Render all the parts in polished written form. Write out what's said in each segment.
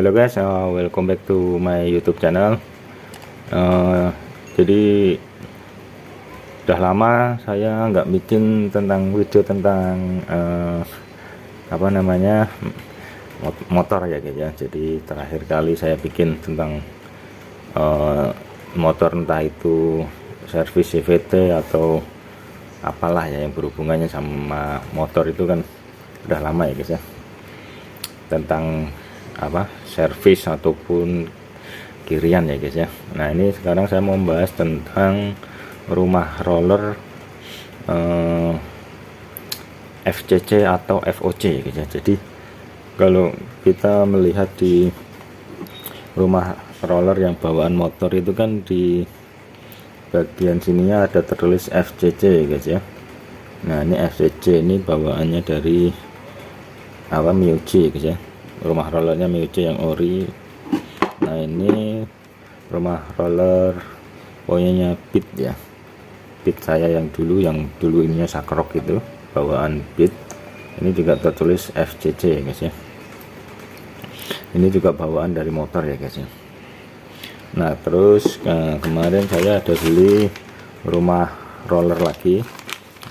Halo guys, welcome back to my YouTube channel. Jadi udah lama saya nggak bikin tentang video tentang motor ya guys ya. Jadi terakhir kali saya bikin tentang motor, entah itu servis CVT atau apalah ya yang berhubungannya sama motor, itu kan udah lama ya guys ya, tentang servis ataupun kirian ya guys ya. Nah ini sekarang saya mau membahas tentang rumah roller FCC atau FOC ya guys ya. Jadi kalau kita melihat di rumah roller yang bawaan motor itu kan di bagian sininya ada tertulis FCC ya guys ya. Nah ini FCC ini bawaannya dari Miyuji ya guys ya, rumah rollernya Miyuji yang ori. Nah ini rumah roller punyanya Beat ya, Beat saya yang dulu ininya Sakrok itu bawaan Beat. Ini juga tertulis FCC ya guys ya. Ini juga bawaan dari motor ya guys ya. Nah terus kemarin saya ada beli rumah roller lagi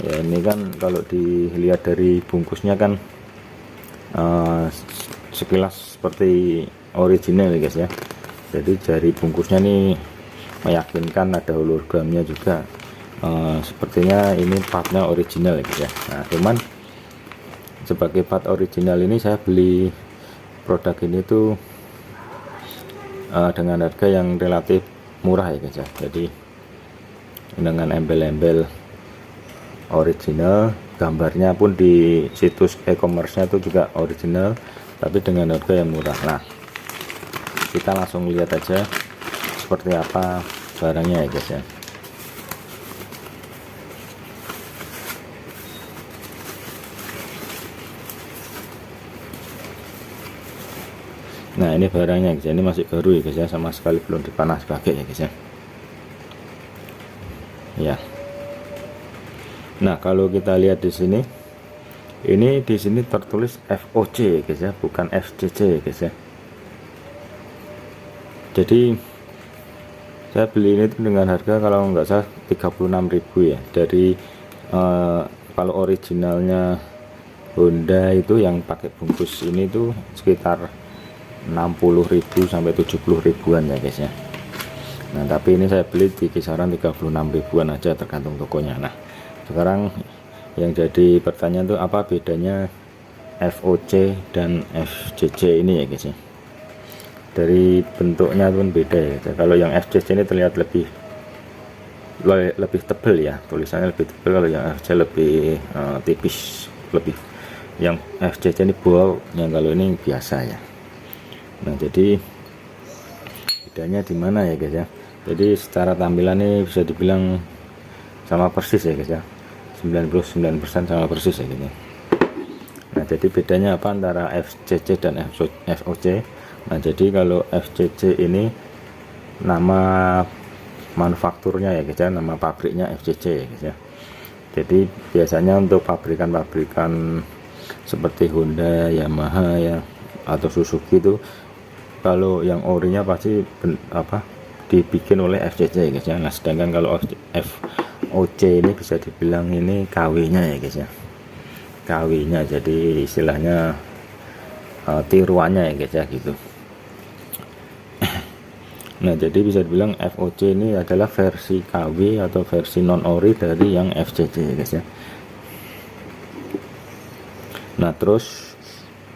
ya. Ini kan kalau dilihat dari bungkusnya kan sekilas seperti original ya guys ya. Jadi dari bungkusnya nih meyakinkan, ada hologramnya juga. Sepertinya ini partnya original ya guys ya. Nah cuman sebagai part original ini saya beli produk ini tuh dengan harga yang relatif murah ya guys ya. Jadi dengan embel-embel original, gambarnya pun di situs e-commerce-nya itu juga original, tapi dengan harga yang murah. Nah kita langsung lihat aja seperti apa barangnya ya guys ya. Nah ini barangnya guys, ini masih baru ya guys ya, sama sekali belum dipanas pakai ya guys ya. Ya. Nah kalau kita lihat di sini, ini di sini tertulis FOC ya guys ya, bukan FCC ya guys ya. Jadi saya beli ini dengan harga kalau nggak salah 36.000 ya. Dari kalau originalnya Honda itu yang pakai bungkus ini tuh sekitar 60.000 sampai 70.000-an ya guys ya. Nah tapi ini saya beli di kisaran 36.000-an aja tergantung tokonya. Nah sekarang yang jadi pertanyaan tuh apa bedanya FOC dan FCC ini ya guys ya. Dari bentuknya pun beda ya. Kalau yang FCC ini terlihat lebih tebal ya, tulisannya lebih tebal. Kalau yang FCC lebih tipis, lebih yang FCC ini bold, yang kalau ini biasa ya. Nah jadi bedanya di mana ya guys ya. Jadi secara tampilan ini bisa dibilang sama persis ya guys ya, 99% sama persis ya gitu. Nah jadi bedanya apa antara FCC dan FOC? Nah jadi kalau FCC ini nama manufakturnya ya guys ya, nama pabriknya FCC ya guys ya. Jadi biasanya untuk pabrikan-pabrikan seperti Honda, Yamaha ya, atau Suzuki itu kalau yang orinya pasti dibikin oleh FCC ya guys ya. Nah sedangkan kalau FOC ini bisa dibilang ini KW-nya ya guys ya, KW-nya, jadi istilahnya tiruannya ya guys ya gitu. Nah jadi bisa dibilang FOC ini adalah versi KW atau versi non ori dari yang FCC ya guys ya. Nah terus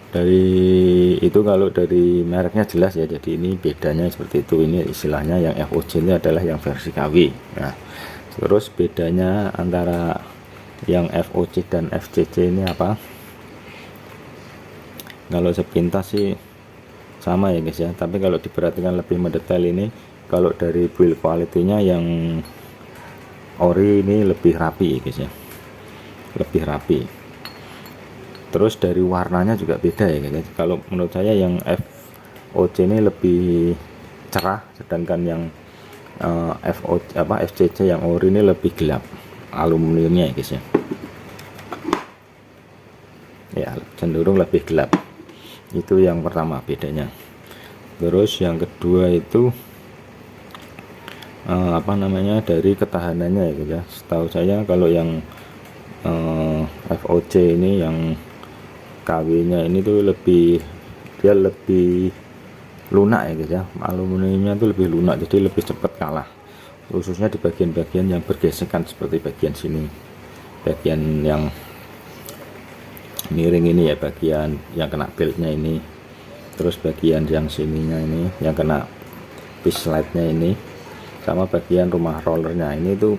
dari itu kalau dari mereknya jelas ya, jadi ini bedanya seperti itu. Ini istilahnya yang FOC ini adalah yang versi KW. Nah terus bedanya antara yang FOC dan FCC ini apa? Kalau sepintas sih sama ya guys ya, tapi kalau diperhatikan lebih mendetail ini, kalau dari build quality-nya yang ori ini lebih rapi ya guys ya, lebih rapi. Terus dari warnanya juga beda ya guys. Kalau menurut saya yang FOC ini lebih cerah, sedangkan yang FCC yang ori ini lebih gelap aluminiumnya ya guys ya. Ya cenderung lebih gelap. Itu yang pertama bedanya. Terus yang kedua itu apa namanya, dari ketahanannya ya guys ya. Setahu saya kalau yang FOC ini, yang KW nya ini tuh dia lebih lunak ya guys ya, aluminiumnya itu lebih lunak, jadi lebih cepat kalah, khususnya di bagian-bagian yang bergesekan seperti bagian sini, bagian yang miring ini ya, bagian yang kena beltnya ini, terus bagian yang sininya ini yang kena piece slide-nya ini, sama bagian rumah rollernya ini tuh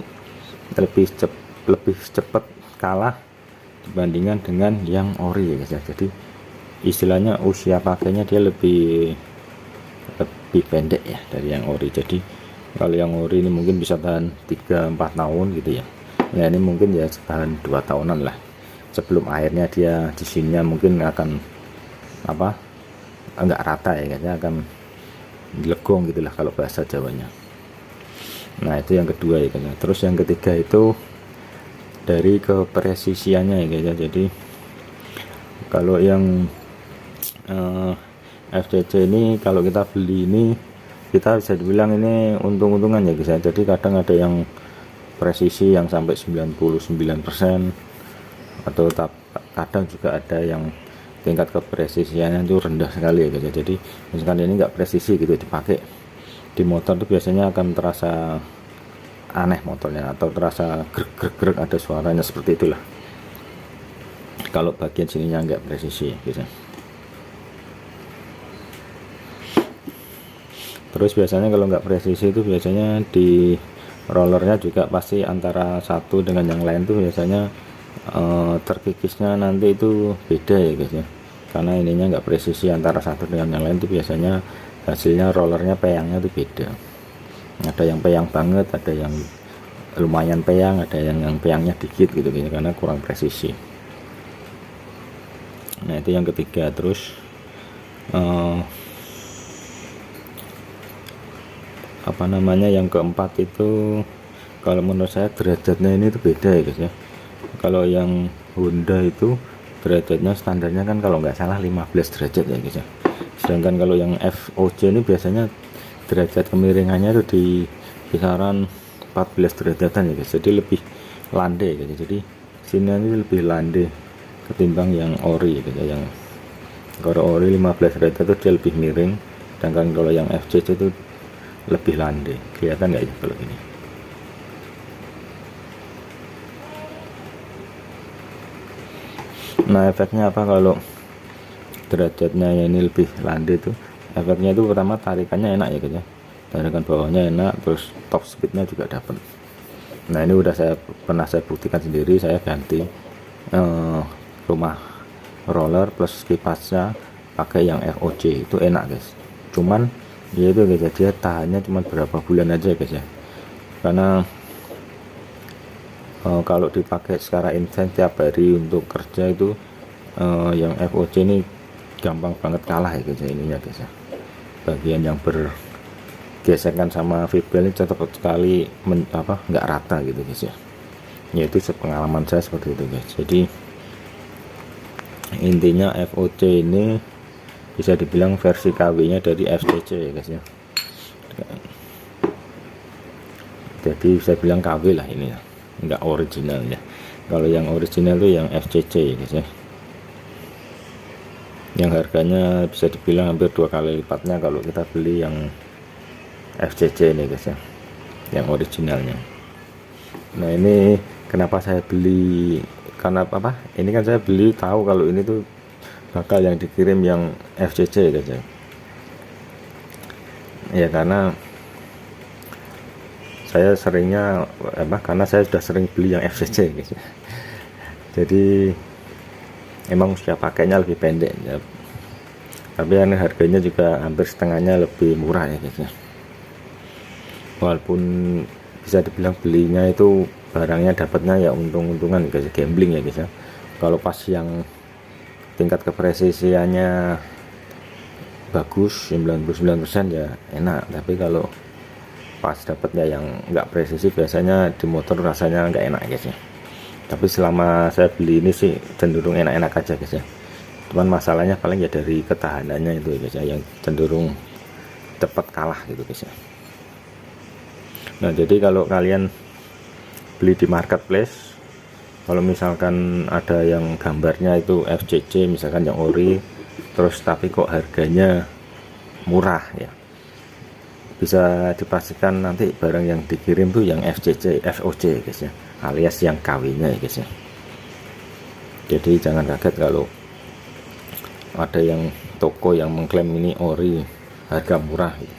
lebih cepat kalah dibandingkan dengan yang ori ya guys ya. Jadi istilahnya usia pakainya dia lebih pendek ya dari yang ori. Jadi kalau yang ori ini mungkin bisa tahan 3-4 tahun gitu ya. Nah ini mungkin ya tahan 2 tahunan lah, sebelum akhirnya dia di sininya mungkin akan apa, enggak rata ya guys, akan legong gitulah kalau bahasa Jawanya. Nah itu yang kedua ya guys. Terus yang ketiga itu dari kepresisiannya ya guys ya. Jadi kalau yang FCC ini kalau kita beli ini, kita bisa dibilang ini untung-untungan ya guys ya. Jadi kadang ada yang presisi yang sampai 99%, atau kadang juga ada yang tingkat kepresisiannya itu rendah sekali ya guys ya. Jadi misalkan ini enggak presisi gitu dipakai di motor tuh biasanya akan terasa aneh motornya, atau terasa grek ada suaranya seperti itulah kalau bagian sininya enggak presisi biasanya. Terus biasanya kalau enggak presisi itu biasanya di rollernya juga pasti antara satu dengan yang lain tuh biasanya terkikisnya nanti itu beda ya guys ya, karena ininya enggak presisi antara satu dengan yang lain tuh biasanya hasilnya rollernya peyangnya tuh beda. Ada yang peyang banget, ada yang lumayan peyang, ada yang peyangnya dikit gitu ya, karena kurang presisi. Nah itu yang ketiga. Terus apa namanya, yang keempat itu kalau menurut saya derajatnya ini tuh beda ya guys ya. Kalau yang Honda itu derajatnya standarnya kan kalau nggak salah 15 derajat ya guys ya. Sedangkan kalau yang FOC ini biasanya derajat kemiringannya itu di kisaran 14 derajatan ya guys. Jadi lebih landai gitu. Jadi sini ini lebih landai ketimbang yang ori gitu ya. Yang kalau ori 15 derajat itu dia lebih miring, sedangkan kalau yang FCC itu lebih landai. Kelihatan nggak ya kalau ini? Nah efeknya apa kalau derajatnya ini lebih landai tuh? Efeknya itu pertama tarikannya enak ya guys ya, tarikan bawahnya enak, terus top speednya juga dapat. Nah ini udah pernah saya buktikan sendiri, saya ganti rumah roller plus kipasnya pakai yang FOC, itu enak guys. Cuman ya itu guys, dia tahannya cuma berapa bulan aja guys ya, karena kalau dipakai secara intens tiap hari untuk kerja itu yang FOC ini gampang banget kalah ya guys ya, ininya guys ya. Bagian yang bergesekan sama Vibel ini cepat sekali nggak rata gitu guys ya. Yaitu pengalaman saya seperti itu guys. Jadi intinya FOC ini bisa dibilang versi KW nya dari FCC ya guys ya. Jadi bisa bilang KW lah ini ya, nggak original ya. Kalau yang original itu yang FCC ya guys ya, yang harganya bisa dibilang hampir 2 kali lipatnya kalau kita beli yang FCC ini guys ya, yang originalnya. Nah ini kenapa saya beli, karena apa, ini kan saya beli tahu kalau ini tuh bakal yang dikirim yang FCC guys ya. Ya karena saya seringnya karena saya sudah sering beli yang FCC guys ya. Jadi emang usia pakainya lebih pendek ya, tapi ini harganya juga hampir setengahnya lebih murah ya guys ya. Walaupun bisa dibilang belinya itu barangnya dapatnya ya untung-untungan guys, gambling ya guys ya. Kalau pas yang tingkat kepresisiannya bagus 99% ya enak, tapi kalau pas dapatnya yang enggak presisi biasanya di motor rasanya enggak enak guys ya. Tapi selama saya beli ini sih cenderung enak-enak aja guys ya. Cuman masalahnya paling ya dari ketahanannya itu guys ya, yang cenderung cepat kalah gitu guys ya. Nah jadi kalau kalian beli di marketplace, kalau misalkan ada yang gambarnya itu FCC misalkan yang ori, terus tapi kok harganya murah ya, bisa dipastikan nanti barang yang dikirim tuh yang FCC, FOC guys ya, alias yang KW-nya ya guys ya. Jadi jangan kaget kalau ada yang toko yang mengklaim ini ori harga murah gitu,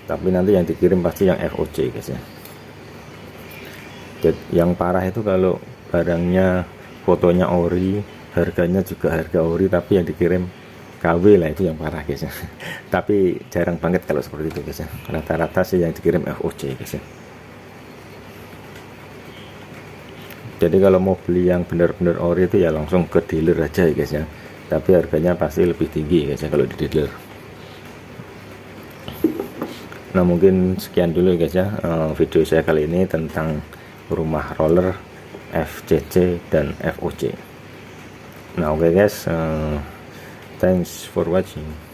tapi nanti yang dikirim pasti yang FOC guys ya. Jadi yang parah itu kalau barangnya fotonya ori, harganya juga harga ori, tapi yang dikirim KW lah, itu yang parah guys ya. Tapi jarang banget kalau seperti itu guys ya, rata-rata sih yang dikirim FOC guys ya. Jadi kalau mau beli yang benar-benar ori itu ya langsung ke dealer aja ya guys ya, tapi harganya pasti lebih tinggi guys ya kalau di dealer. Nah mungkin sekian dulu guys ya video saya kali ini tentang rumah roller FCC dan FOC. Nah oke guys, thanks for watching.